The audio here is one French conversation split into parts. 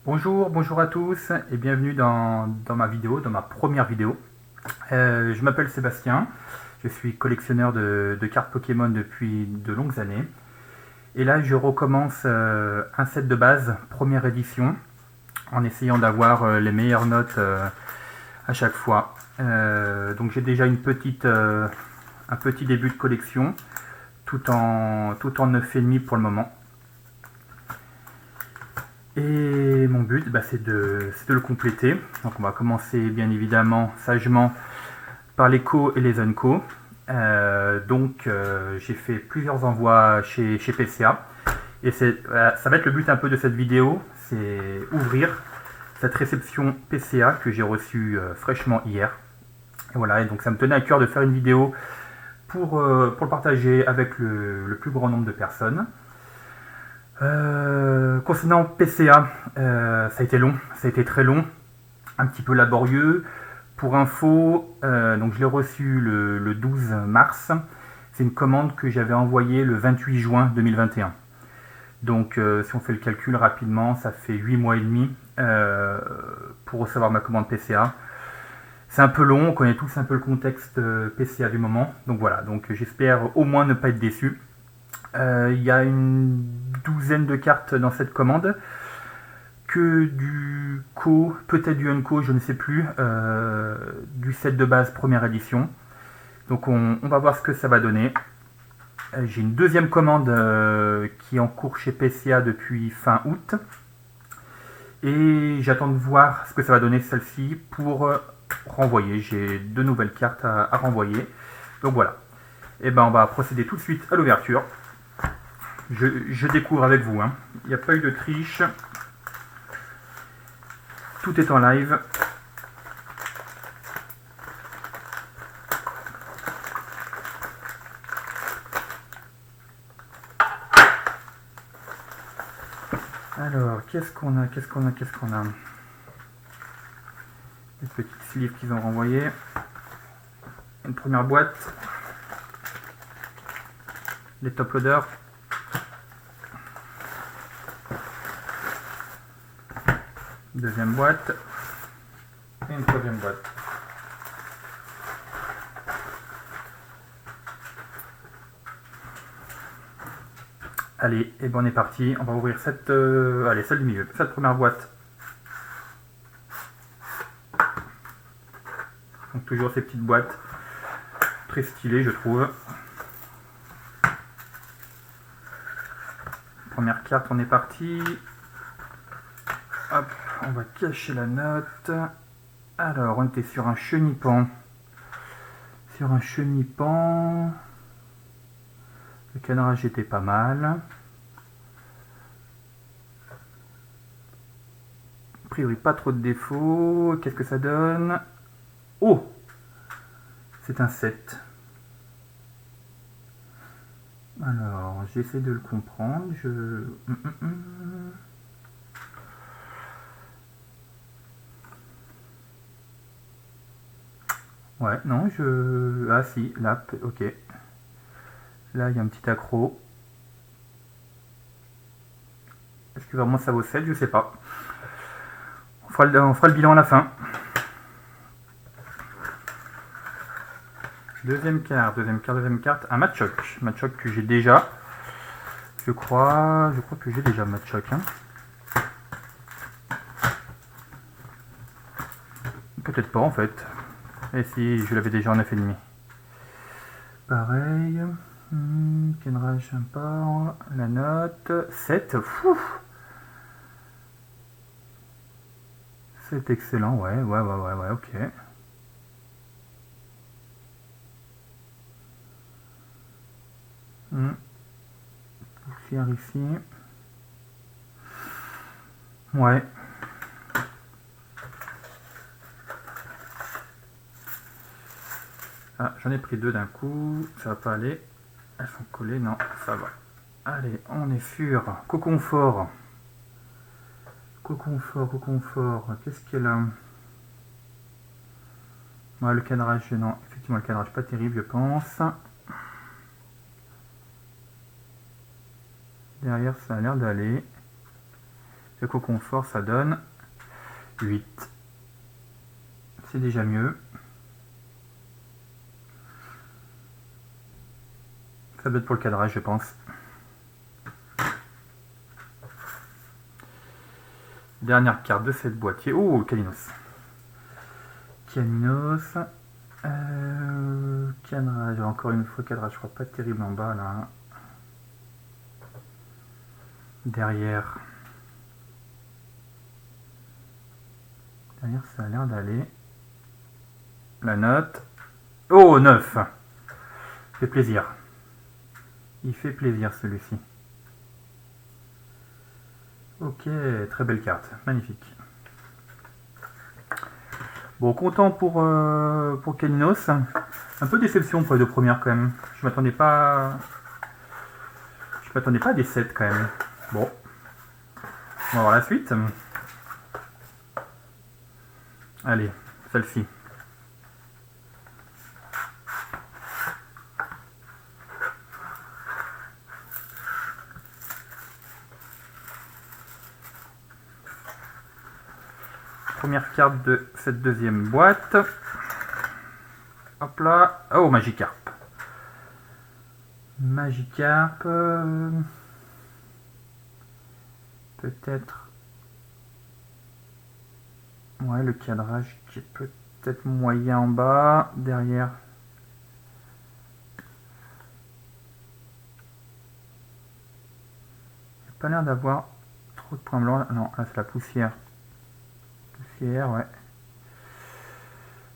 Bonjour à tous et bienvenue dans ma vidéo, dans ma première vidéo. Je m'appelle Sébastien, je suis collectionneur de cartes Pokémon depuis de longues années. Et là je recommence un set de base, première édition, en essayant d'avoir les meilleures notes à chaque fois. Donc j'ai déjà un petit début de collection, tout en 9,5 pour le moment. Et mon but, c'est de le compléter. Donc on va commencer bien évidemment sagement par les co et les unco. J'ai fait plusieurs envois chez PCA. Et ça va être le but un peu de cette vidéo, c'est ouvrir cette réception PCA que j'ai reçue fraîchement hier. Et voilà, et donc ça me tenait à cœur de faire une vidéo pour le partager avec le plus grand nombre de personnes. Concernant PCA, ça a été long, ça a été très long, un petit peu laborieux. Pour info, donc je l'ai reçu le 12 mars. C'est une commande que j'avais envoyée le 28 juin 2021. Donc si on fait le calcul rapidement, ça fait 8 mois et demi pour recevoir ma commande PCA. C'est un peu long, on connaît tous un peu le contexte PCA du moment. Donc voilà, donc j'espère au moins ne pas être déçu. Il y a une douzaine de cartes dans cette commande, que du co, peut-être du unco, je ne sais plus, du set de base première édition. Donc on va voir ce que ça va donner. J'ai une deuxième commande qui est en cours chez PCA depuis fin août. Et j'attends de voir ce que ça va donner celle-ci pour renvoyer. J'ai deux nouvelles cartes à renvoyer. Donc voilà. Et ben on va procéder tout de suite à l'ouverture. Je découvre avec vous, hein. Il n'y a pas eu de triche. Tout est en live. Alors, qu'est-ce qu'on a? Les petites sleeves qu'ils ont renvoyées. Une première boîte. Les top loaders. Deuxième boîte. Et une troisième boîte. Allez, et ben on est parti. On va ouvrir cette, celle du milieu. Cette première boîte. Donc toujours ces petites boîtes. Très stylées, je trouve. Première carte, on est parti. Hop, on va cacher la note. Alors, on était sur un chenipan. Le cadrage était pas mal. A priori, pas trop de défauts. Qu'est-ce que ça donne? Oh! C'est un 7. Alors, j'essaie de le comprendre. Ouais, non, Ah si, là, ok. Là, il y a un petit accro. Est-ce que vraiment ça vaut 7? Je sais pas. On fera le bilan à la fin. Deuxième carte. Un Machoke. Machoke que j'ai déjà. Je crois que j'ai déjà Machoke. Hein. Peut-être pas en fait. Et si, je l'avais déjà en 9,5. Pareil. Kenrage sympa. La note. 7. Fou. C'est excellent, ouais, ok. Poussière ici. Ouais. Ah, j'en ai pris deux d'un coup. Ça va pas aller. Elles sont collées, non, ça va. Allez, on est sur Coconfort. Qu'est-ce qu'elle a? Ouais, le cadrage, non, effectivement, le cadrage pas terrible, je pense. Derrière, ça a l'air d'aller. Le cocon fort, ça donne 8. C'est déjà mieux. Ça doit être pour le cadrage, je pense. Dernière carte de cette boîtier. Oh, Caninos. Caninos. Cadrage. Encore une fois, cadrage. Je crois pas terrible en bas, là. Derrière. Derrière, ça a l'air d'aller. La note. Oh, 9. Fait plaisir. Il fait plaisir, celui-ci. Ok, très belle carte. Magnifique. Bon, content pour Caninos. Un peu déception pour les deux premières, quand même. Je m'attendais pas à des 7, quand même. Bon. On va voir la suite. Allez, celle-ci. Première carte de cette deuxième boîte. Hop là. Oh, Magikarp. Magikarp. Peut-être. Ouais, le cadrage qui est peut-être moyen en bas. Derrière. Il n'y a pas l'air d'avoir trop de points blancs. Non, là c'est la poussière. Poussière, ouais.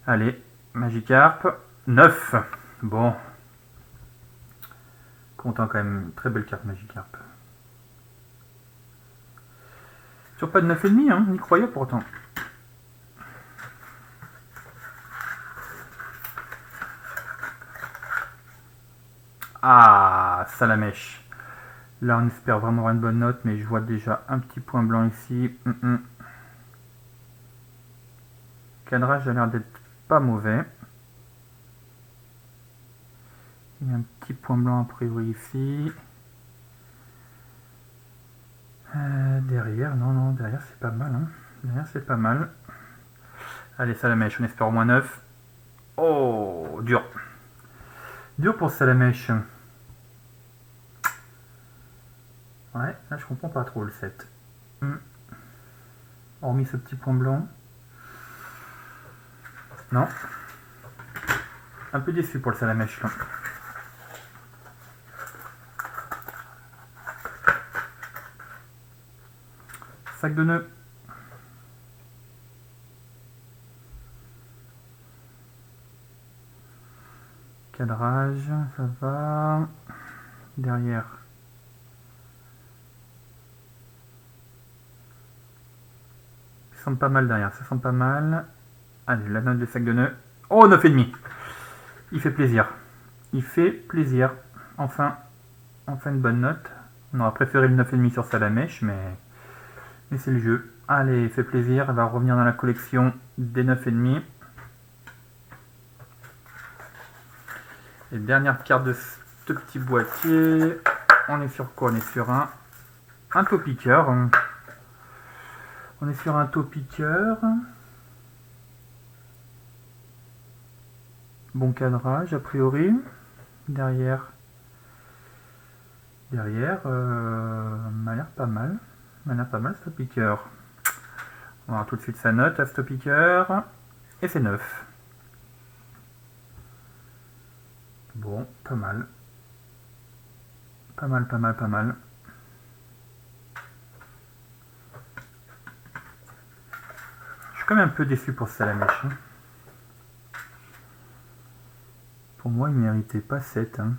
Allez, Magikarp. 9. Bon. Content quand même. Très belle carte Magikarp. Sur pas de 9,5, hein. N'y croyais pourtant. Ah, Salamèche. Là, on espère vraiment avoir une bonne note, mais je vois déjà un petit point blanc ici. Cadrage a l'air d'être pas mauvais. Il y a un petit point blanc a priori ici. Derrière, non, derrière c'est pas mal. Hein. Derrière c'est pas mal. Allez, Salamèche, on espère au moins 9. Oh, dur. Dur pour Salamèche. Ouais, là je comprends pas trop le 7. Hormis ce petit point blanc. Non. Un peu déçu pour le Salamèche là. Sac de nœuds. Cadrage, ça va. Derrière. Ça sent pas mal derrière, ça sent pas mal. Allez, la note de sac de nœuds. Oh, 9,5. Il fait plaisir. Il fait plaisir. Enfin une bonne note. On aurait préféré le 9,5 sur Salamèche, mais c'est le jeu. Allez, il fait plaisir. Elle va revenir dans la collection des 9,5. Et dernière carte de ce petit boîtier. On est sur quoi? On est sur un Topiqueur. On est sur un Topiqueur. Bon cadrage a priori. Derrière, m'a l'air pas mal. M'a l'air pas mal ce Topiqueur. On va voir tout de suite sa note à ce Topiqueur. Et c'est 9. Bon, pas mal. Pas mal. Je suis quand même un peu déçu pour ce Salamèche. Hein. Pour moi, il ne méritait pas 7. Hein.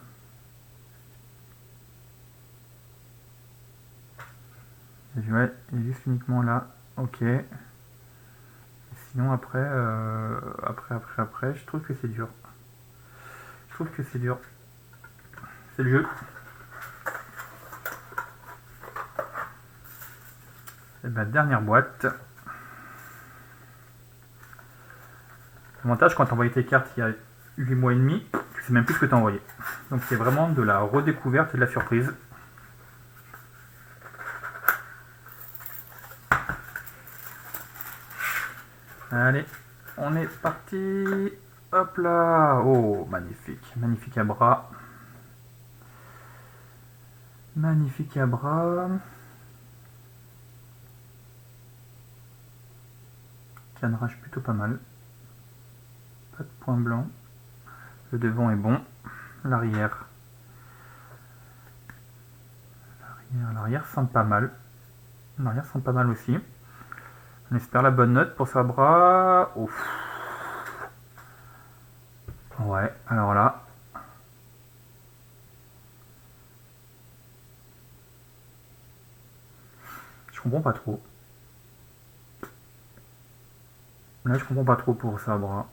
Ouais, il est juste uniquement là. Ok. Sinon, après, je trouve que c'est dur. C'est le jeu. Et la dernière boîte. L'avantage quand tu envoies tes cartes il y a 8 mois et demi, tu sais même plus ce que tu as envoyé. Donc c'est vraiment de la redécouverte et de la surprise. Allez, on est parti. Hop là. Oh, magnifique. Magnifique à bras. Magnifique à bras. Cadrage plutôt pas mal. Pas de point blanc. Le devant est bon. L'arrière. L'arrière semble pas mal. L'arrière semble pas mal aussi. On espère la bonne note pour sa bras. Ouf. Ouais, alors là. Je comprends pas trop. Là, je comprends pas trop pour sa bras.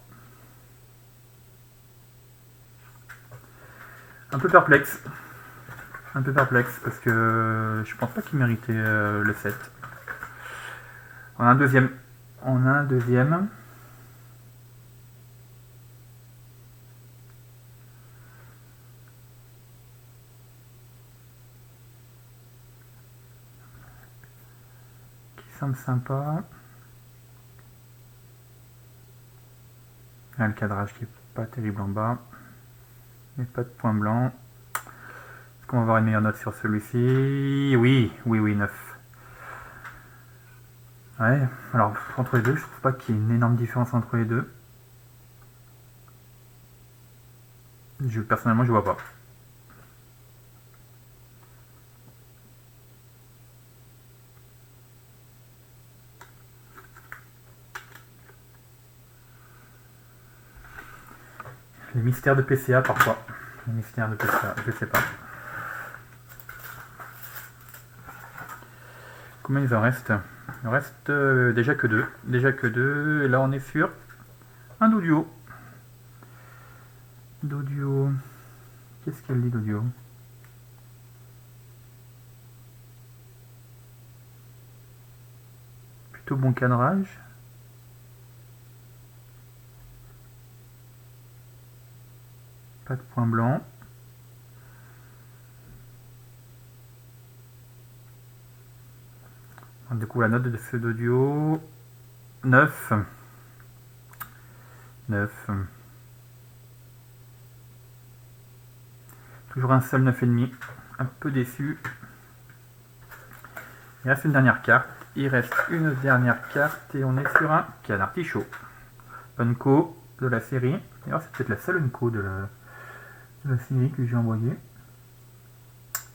Un peu perplexe. Un peu perplexe parce que je pense pas qu'il méritait le 7. On a un deuxième. On a un deuxième. Qui semble sympa. Là, le cadrage qui est pas terrible en bas. Mais pas de point blanc. Est-ce qu'on va avoir une meilleure note sur celui-ci? Oui, oui, oui, 9. Ouais, alors entre les deux, je trouve pas qu'il y ait une énorme différence entre les deux. Personnellement, je vois pas. Les mystères de PCA parfois. Les mystères de PCA, je sais pas. Combien il en reste? Il en reste déjà que 2. Déjà que 2. Et là, on est sur un Dodio. Dodio. Qu'est-ce qu'elle dit, Dodio? Plutôt bon cadrage. Pas de point blanc. Du coup, la note de ce Dodio, 9. 9. Toujours un seul 9,5. Un peu déçu. Il reste une dernière carte. Il reste une dernière carte et on est sur un canard Tichot. Unco de la série. D'ailleurs, c'est peut-être la seule Unco de la série que j'ai envoyée.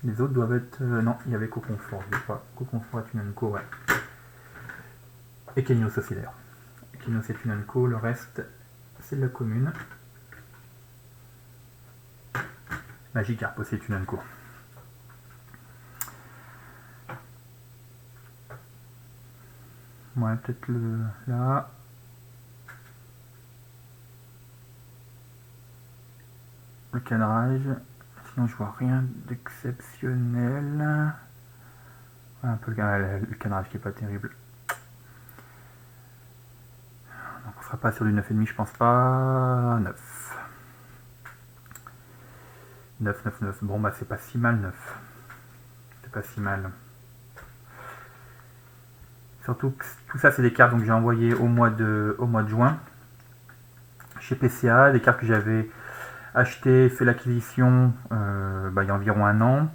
Les autres doivent être... non, il y avait Coconfort, je crois. Coconfort est une Unco, ouais. Et Kenos aussi d'ailleurs. Kenos est une Unco, le reste, c'est de la commune. Magikarp aussi est une Unco. Ouais, peut-être là. Le cadrage. Sinon, je vois rien d'exceptionnel. Ouais, un peu le cadrage qui est pas terrible. Donc, on sera pas sur du 9,5, je pense pas. 9. 9, 9, 9. Bon, bah, c'est pas si mal, 9. C'est pas si mal. Surtout que tout ça, c'est des cartes que j'ai envoyées au mois de juin chez PCA, des cartes que j'avais achetées, fait l'acquisition il y a environ un an.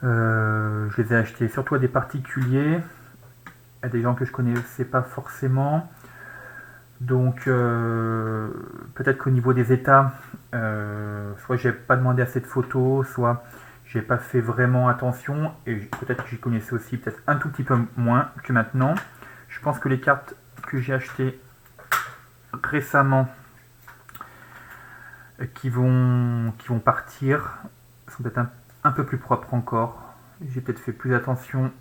Je les ai achetées surtout à des particuliers, à des gens que je connaissais pas forcément. Donc peut-être qu'au niveau des états, soit j'ai pas demandé assez de photos, soit j'ai pas fait vraiment attention, et peut-être que j'y connaissais aussi peut-être un tout petit peu moins que maintenant. Je pense que les cartes que j'ai achetées récemment qui vont partir sont peut-être un peu plus propres encore. J'ai peut-être fait plus attention